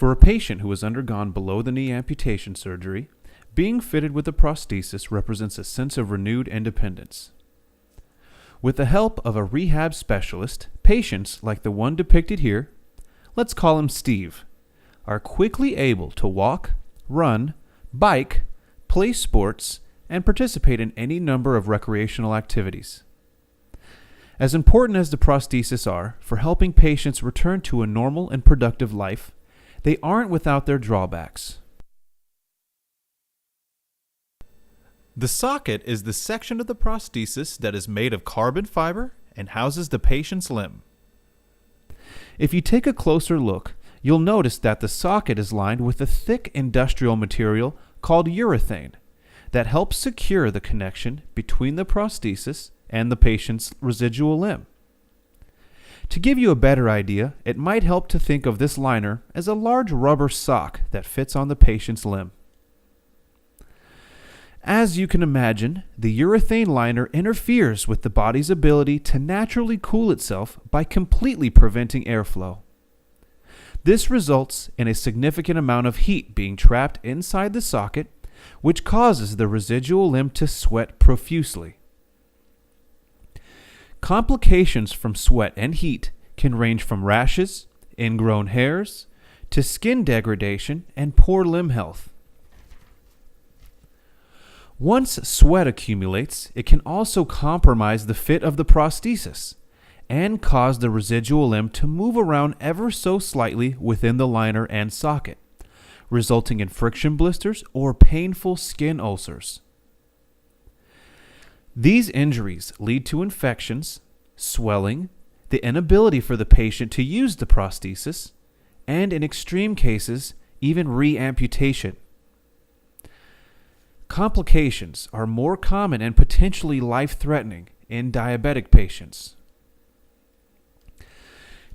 For a patient who has undergone below-the-knee amputation surgery, being fitted with a prosthesis represents a sense of renewed independence. With the help of a rehab specialist, patients like the one depicted here, let's call him Steve, are quickly able to walk, run, bike, play sports, and participate in any number of recreational activities. As important as the prostheses are for helping patients return to a normal and productive life, they aren't without their drawbacks. The socket is the section of the prosthesis that is made of carbon fiber and houses the patient's limb. If you take a closer look, you'll notice that the socket is lined with a thick industrial material called urethane that helps secure the connection between the prosthesis and the patient's residual limb. To give you a better idea, it might help to think of this liner as a large rubber sock that fits on the patient's limb. As you can imagine, the urethane liner interferes with the body's ability to naturally cool itself by completely preventing airflow. This results in a significant amount of heat being trapped inside the socket, which causes the residual limb to sweat profusely. Complications from sweat and heat can range from rashes, ingrown hairs, to skin degradation and poor limb health. Once sweat accumulates, it can also compromise the fit of the prosthesis and cause the residual limb to move around ever so slightly within the liner and socket, resulting in friction blisters or painful skin ulcers. These injuries lead to infections, swelling, the inability for the patient to use the prosthesis, and in extreme cases, even re-amputation. Complications are more common and potentially life-threatening in diabetic patients.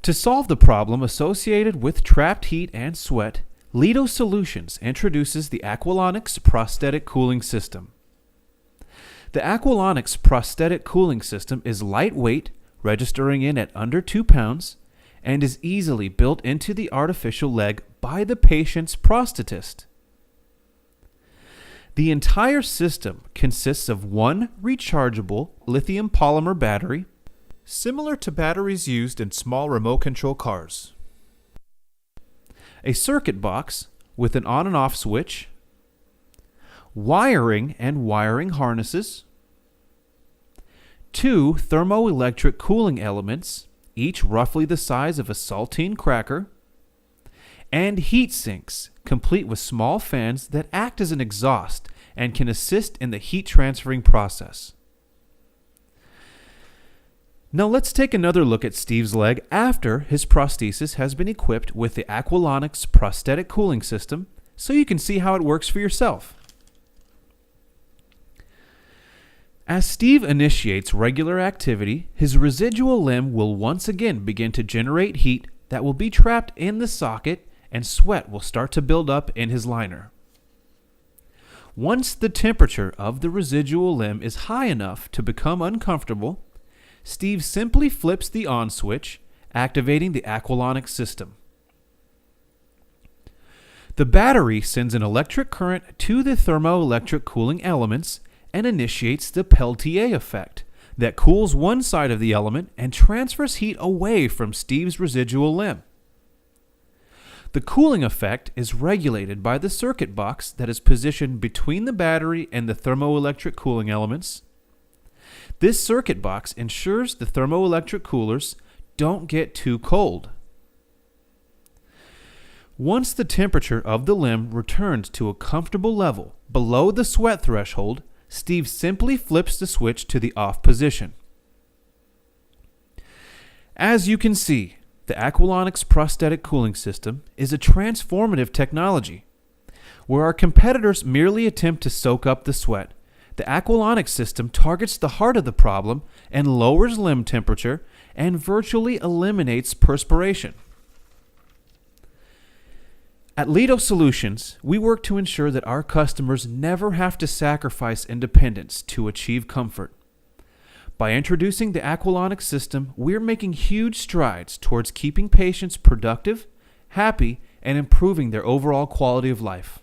To solve the problem associated with trapped heat and sweat, Leto Solutions introduces the Aquilonix prosthetic cooling system. The Aquilonix prosthetic cooling system is lightweight, registering in at under 2 pounds, and is easily built into the artificial leg by the patient's prosthetist. The entire system consists of one rechargeable lithium polymer battery, similar to batteries used in small remote control cars, a circuit box with an on and off switch, wiring and wiring harnesses, 2 thermoelectric cooling elements, each roughly the size of a saltine cracker, and heat sinks, complete with small fans that act as an exhaust and can assist in the heat transferring process. Now let's take another look at Steve's leg after his prosthesis has been equipped with the Aquilonix prosthetic cooling system, so you can see how it works for yourself. As Steve initiates regular activity, his residual limb will once again begin to generate heat that will be trapped in the socket, and sweat will start to build up in his liner. Once the temperature of the residual limb is high enough to become uncomfortable, Steve simply flips the on switch, activating the Aquilonix system. The battery sends an electric current to the thermoelectric cooling elements and initiates the Peltier effect that cools one side of the element and transfers heat away from Steve's residual limb. The cooling effect is regulated by the circuit box that is positioned between the battery and the thermoelectric cooling elements. This circuit box ensures the thermoelectric coolers don't get too cold. Once the temperature of the limb returns to a comfortable level below the sweat threshold, Steve simply flips the switch to the off position. As you can see, the Aquilonix prosthetic cooling system is a transformative technology. Where our competitors merely attempt to soak up the sweat, the Aquilonix system targets the heart of the problem and lowers limb temperature and virtually eliminates perspiration. At Leto Solutions, we work to ensure that our customers never have to sacrifice independence to achieve comfort. By introducing the Aquilonix system, we're making huge strides towards keeping patients productive, happy, and improving their overall quality of life.